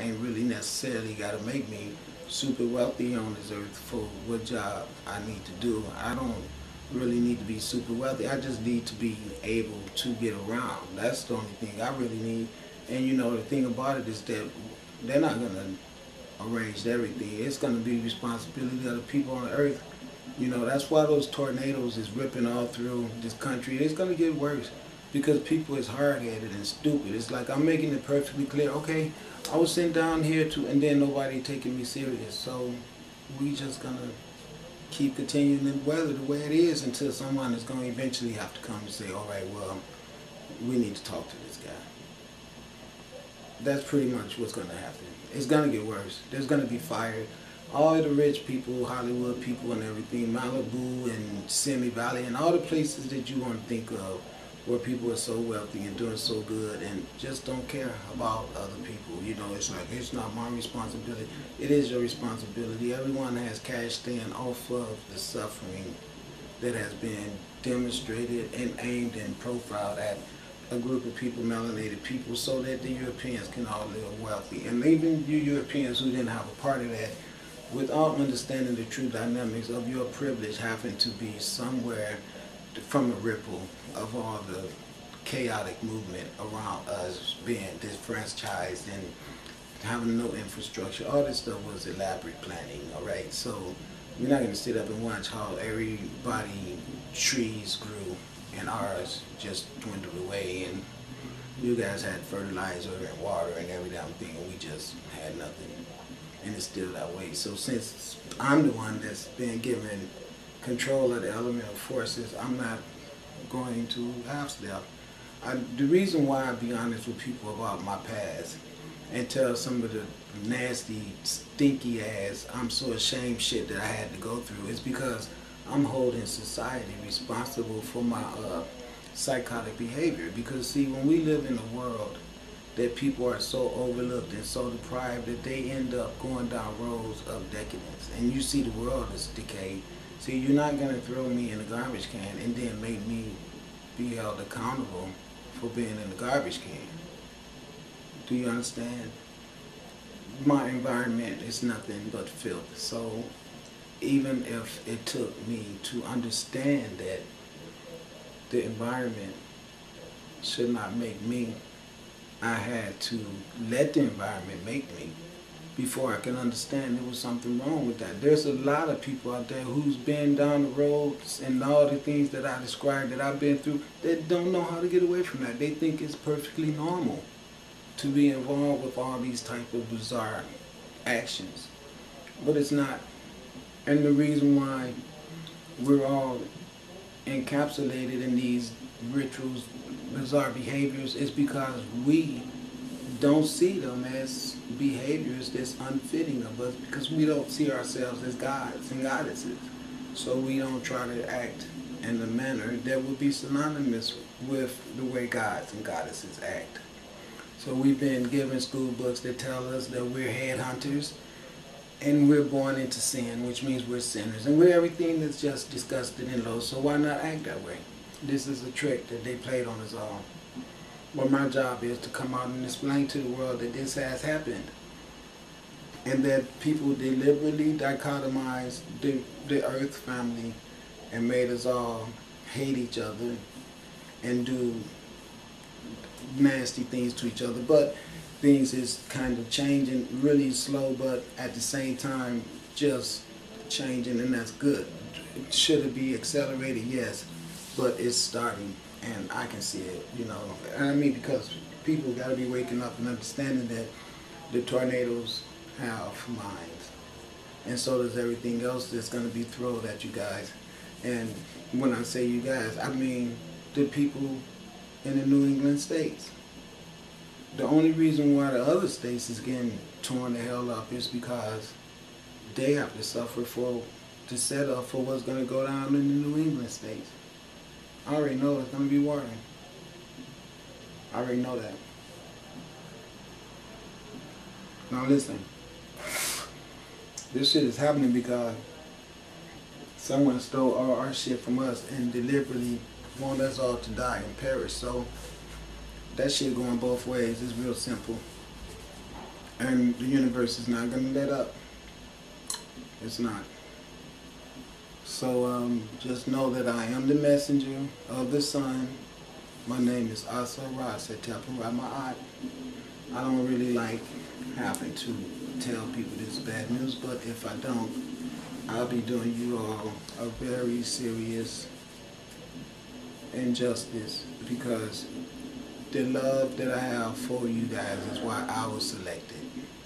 ain't really necessarily got to make me super wealthy on this earth for what job I need to do. I don't really need to be super wealthy. I just need to be able to get around. That's the only thing I really need. And you know, the thing about it is that they're not going to arrange everything. It's going to be the responsibility of the people on the earth. You know, that's why those tornadoes is ripping all through this country. It's going to get worse because people is hard-headed and stupid. It's like I'm making it perfectly clear, okay, I was sent down here to, and then nobody taking me serious. So we just going to keep continuing to weather the way it is until someone is going to eventually have to come and say, all right, well, we need to talk to this guy. That's pretty much what's going to happen. It's going to get worse. There's going to be fire. All the rich people, Hollywood people and everything, Malibu and Simi Valley and all the places that you want to think of where people are so wealthy and doing so good and just don't care about other people. You know, it's like, it's not my responsibility. It is your responsibility. Everyone has cashed in off of the suffering that has been demonstrated and aimed and profiled at a group of people, melanated people, so that the Europeans can all live wealthy. And even you Europeans who didn't have a part of that, without understanding the true dynamics of your privilege having to be somewhere from a ripple of all the chaotic movement around us being disfranchised and having no infrastructure. All this stuff was elaborate planning, all right? So we're not going to sit up and watch how everybody trees grew and ours just dwindled away, and you guys had fertilizer and water and every damn thing, and we just had nothing. And it's still that way. So since I'm the one that's been given control of the elemental forces, I'm not going to half step. The reason why I be honest with people about my past and tell some of the nasty, stinky ass, I'm so ashamed shit that I had to go through is because I'm holding society responsible for my psychotic behavior. Because see, when we live in a world that people are so overlooked and so deprived that they end up going down roads of decadence, and you see the world is decayed. See, you're not going to throw me in a garbage can and then make me be held accountable for being in the garbage can. Do you understand? My environment is nothing but filth. So even if it took me to understand that the environment should not make me, I had to let the environment make me before I can understand there was something wrong with that. There's a lot of people out there who's been down the roads and all the things that I described that I've been through that don't know how to get away from that. They think it's perfectly normal to be involved with all these type of bizarre actions. But it's not. And the reason why we're all encapsulated in these rituals, bizarre behaviors, is because we don't see them as behaviors that's unfitting of us, because we don't see ourselves as gods and goddesses. So we don't try to act in a manner that would be synonymous with the way gods and goddesses act. So we've been given school books that tell us that we're headhunters and we're born into sin, which means we're sinners. And we're everything that's just disgusting and low, so why not act that way? This is a trick that they played on us all. But my job is to come out and explain to the world that this has happened. And that people deliberately dichotomized the earth family and made us all hate each other and do nasty things to each other. But things is kind of changing really slow, but at the same time just changing, and that's good. Should it be accelerated? Yes, but it's starting, and I can see it, you know. And I mean, because people got to be waking up and understanding that the tornadoes have minds, and so does everything else that's going to be thrown at you guys. And when I say you guys, I mean the people in the New England states. The only reason why the other states is getting torn the hell up is because they have to suffer for the setup for what's going to go down in the New England states. I already know it's going to be warring. I already know that. Now listen, this shit is happening because someone stole all our shit from us and deliberately want us all to die and perish. So that shit going both ways. It's real simple. And the universe is not going to let up. It's not. So just know that I am the messenger of the sun. My name is Asa Rasa Tepara Ma'at. I don't really like having to tell people this bad news, but if I don't, I'll be doing you all a very serious injustice, because the love that I have for you guys is why I was selected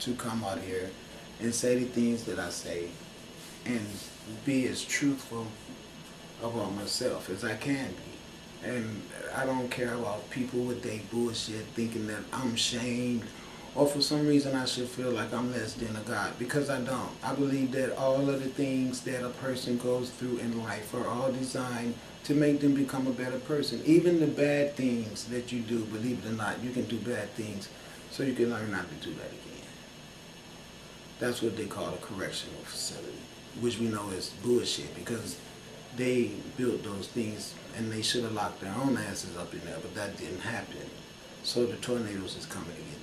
to come out here and say the things that I say and be as truthful about myself as I can be. And I don't care about people with their bullshit thinking that I'm shamed or for some reason I should feel like I'm less than a God, because I don't. I believe that all of the things that a person goes through in life are all designed to make them become a better person. Even the bad things that you do, believe it or not, you can do bad things so you can learn not to do that again. That's what they call a correctional facility, which we know is bullshit, because they built those things and they should have locked their own asses up in there, but that didn't happen. So the tornadoes is coming to get them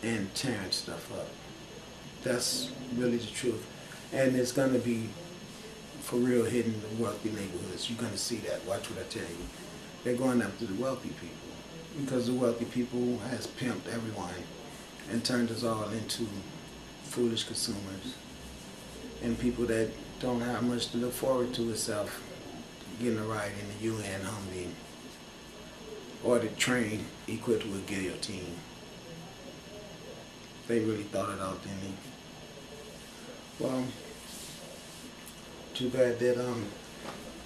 and tearing stuff up. That's really the truth. And it's going to be for real hidden in the wealthy neighborhoods. You're going to see that. Watch what I tell you. They're going after the wealthy people, because the wealthy people has pimped everyone and turned us all into foolish consumers and people that don't have much to look forward to itself getting a ride in the UN Humvee or the train equipped with guillotine. They really thought it out, didn't they? Well, too bad that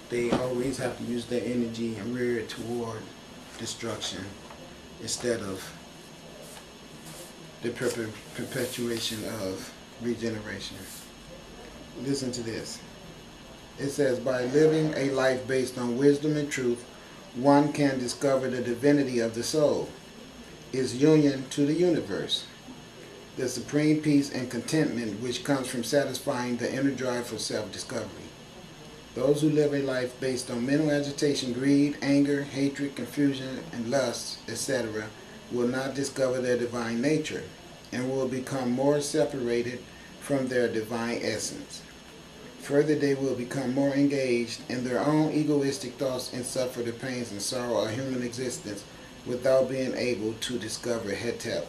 they always have to use their energy and rear it toward destruction instead of the perpetuation of regeneration. Listen to this. It says, by living a life based on wisdom and truth, one can discover the divinity of the soul, its union to the universe, the supreme peace and contentment which comes from satisfying the inner drive for self-discovery. Those who live a life based on mental agitation, greed, anger, hatred, confusion, and lust, etc., will not discover their divine nature and will become more separated from their divine essence. Further, they will become more engaged in their own egoistic thoughts and suffer the pains and sorrow of human existence without being able to discover Hetep,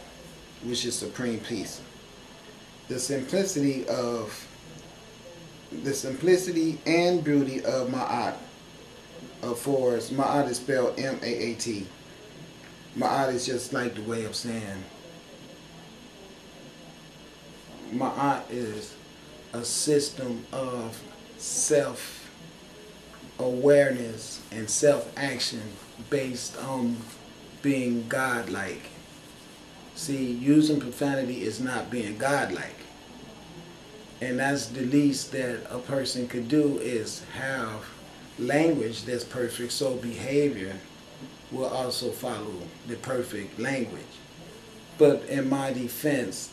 which is supreme peace. The simplicity and beauty of Ma'at affords. Ma'at is spelled M-A-A-T. Ma'at is just like the way of saying. Ma'at is a system of self-awareness and self-action based on being godlike. See, using profanity is not being godlike. And that's the least that a person could do, is have language that's perfect, so behavior will also follow the perfect language. But in my defense,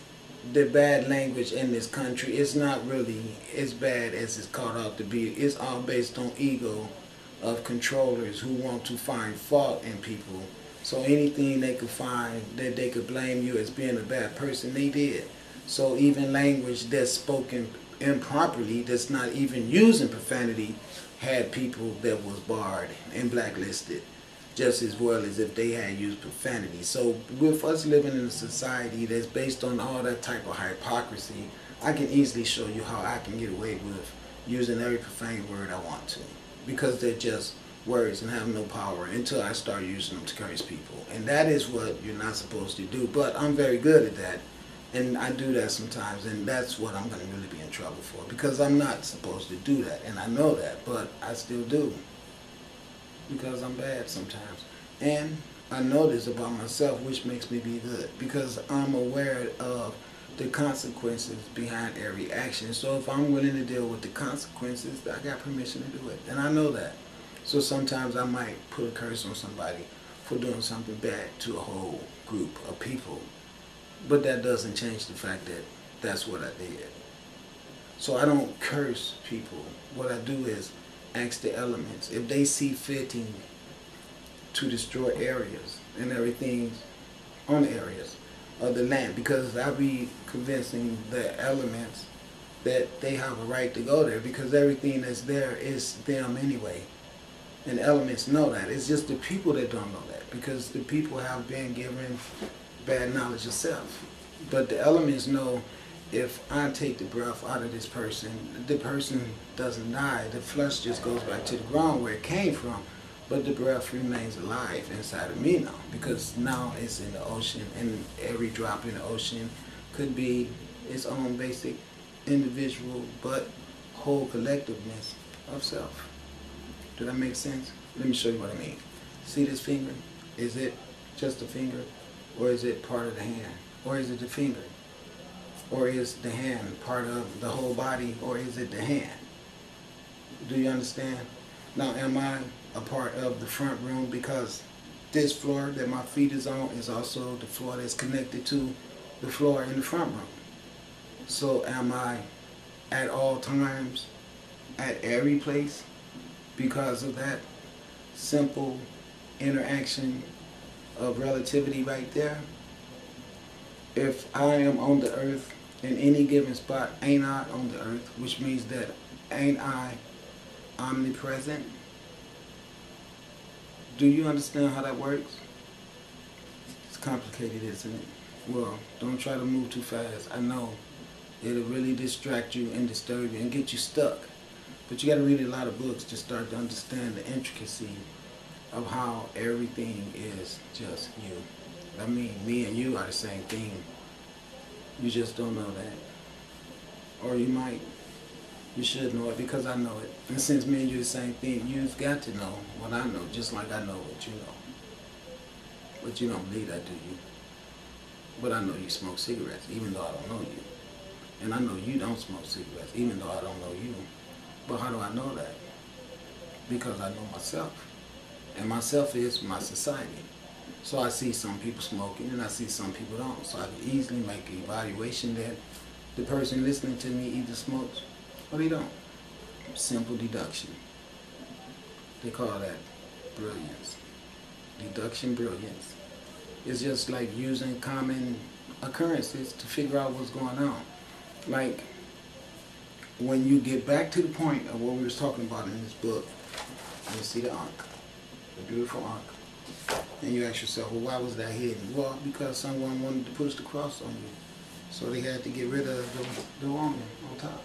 the bad language in this country is not really as bad as it's caught out to be. It's all based on ego of controllers who want to find fault in people. So anything they could find that they could blame you as being a bad person, they did. So even language that's spoken improperly, that's not even using profanity, had people that was barred and blacklisted just as well as if they had used profanity. So with us living in a society that's based on all that type of hypocrisy, I can easily show you how I can get away with using every profane word I want to, because they're just words and have no power until I start using them to curse people. And that is what you're not supposed to do. But I'm very good at that, and I do that sometimes, and that's what I'm going to really be in trouble for, because I'm not supposed to do that, and I know that, but I still do, because I'm bad sometimes. And I know this about myself, which makes me be good, because I'm aware of the consequences behind every action. So if I'm willing to deal with the consequences, I got permission to do it, and I know that. So sometimes I might put a curse on somebody for doing something bad to a whole group of people, but that doesn't change the fact that that's what I did. So I don't curse people. What I do is ask the elements, if they see fitting to destroy areas and everything on areas, of the land, because I be convincing the elements that they have a right to go there, because everything that's there is them anyway. And elements know that. It's just the people that don't know that, because the people have been given bad knowledge of self. But the elements know, if I take the breath out of this person, the person doesn't die. The flesh just goes back to the ground where it came from. But the breath remains alive inside of me now, because now it's in the ocean, and every drop in the ocean could be its own basic individual but whole collectiveness of self. Did that make sense? Let me show you what I mean. See this finger? Is it just a finger, or is it part of the hand? Or is it the finger? Or is the hand part of the whole body, or is it the hand? Do you understand? Now, am I a part of the front room, because this floor that my feet is on is also the floor that's connected to the floor in the front room? So am I at all times at every place because of that simple interaction of relativity right there? If I am on the earth in any given spot, ain't I on the earth? Which means that ain't I omnipresent? Do you understand how that works? It's complicated, isn't it? Well, don't try to move too fast. I know it'll really distract you and disturb you and get you stuck. But you got to read a lot of books to start to understand the intricacy of how everything is just you. I mean, me and you are the same thing. You just don't know that. Or you might. You should know it, because I know it. And since me and you are the same thing, you've got to know what I know, just like I know what you know. But you don't believe that, do you? But I know you smoke cigarettes, even though I don't know you. And I know you don't smoke cigarettes, even though I don't know you. But how do I know that? Because I know myself. And myself is my society. So I see some people smoking, and I see some people don't. So I can easily make an evaluation that the person listening to me either smokes or they don't. Simple deduction. They call that brilliance. Deduction brilliance. It's just like using common occurrences to figure out what's going on. Like, when you get back to the point of what we was talking about in this book, you see the ankh, the beautiful ankh, and you ask yourself, well, why was that hidden? Well, because someone wanted to push the cross on you, so they had to get rid of the woman on top.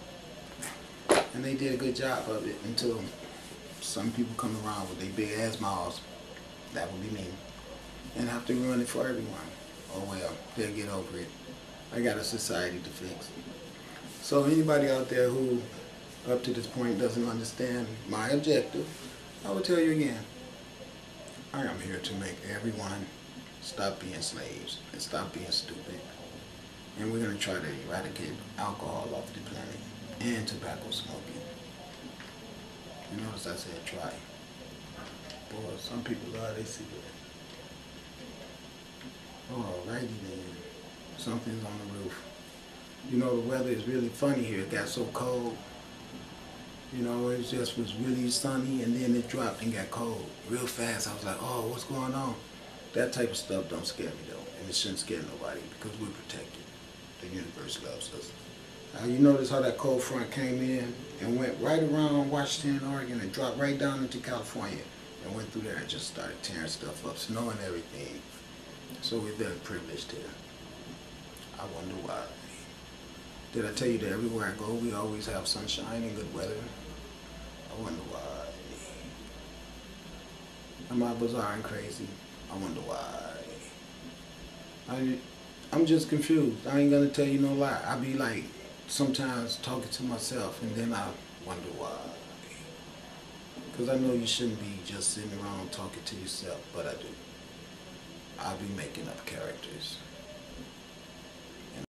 And they did a good job of it until some people come around with their big ass mouths. That would be me. And have to ruin it for everyone. Oh well, they'll get over it. I got a society to fix. So anybody out there who up to this point doesn't understand my objective, I will tell you again. I am here to make everyone stop being slaves and stop being stupid. And we're going to try to eradicate alcohol off the planet and tobacco smoking. You notice I said try. Boy, some people love their cigarette. Oh, righty then. Something's on the roof. You know, the weather is really funny here. It got so cold. You know, it just was really sunny, and then it dropped and got cold real fast. I was like, oh, what's going on? That type of stuff don't scare me, though. And it shouldn't scare nobody, because we're protected. The universe loves us. You notice how that cold front came in and went right around Washington, Oregon, and dropped right down into California, and went through there and just started tearing stuff up, snow and everything. So we're very privileged here. I wonder why. Did I tell you that everywhere I go, we always have sunshine and good weather? I wonder why. Am I bizarre and crazy? I wonder why. I'm just confused. I ain't gonna tell you no lie. I be like, sometimes talking to myself, and then I wonder why. Because I know you shouldn't be just sitting around talking to yourself, but I do. I be making up characters.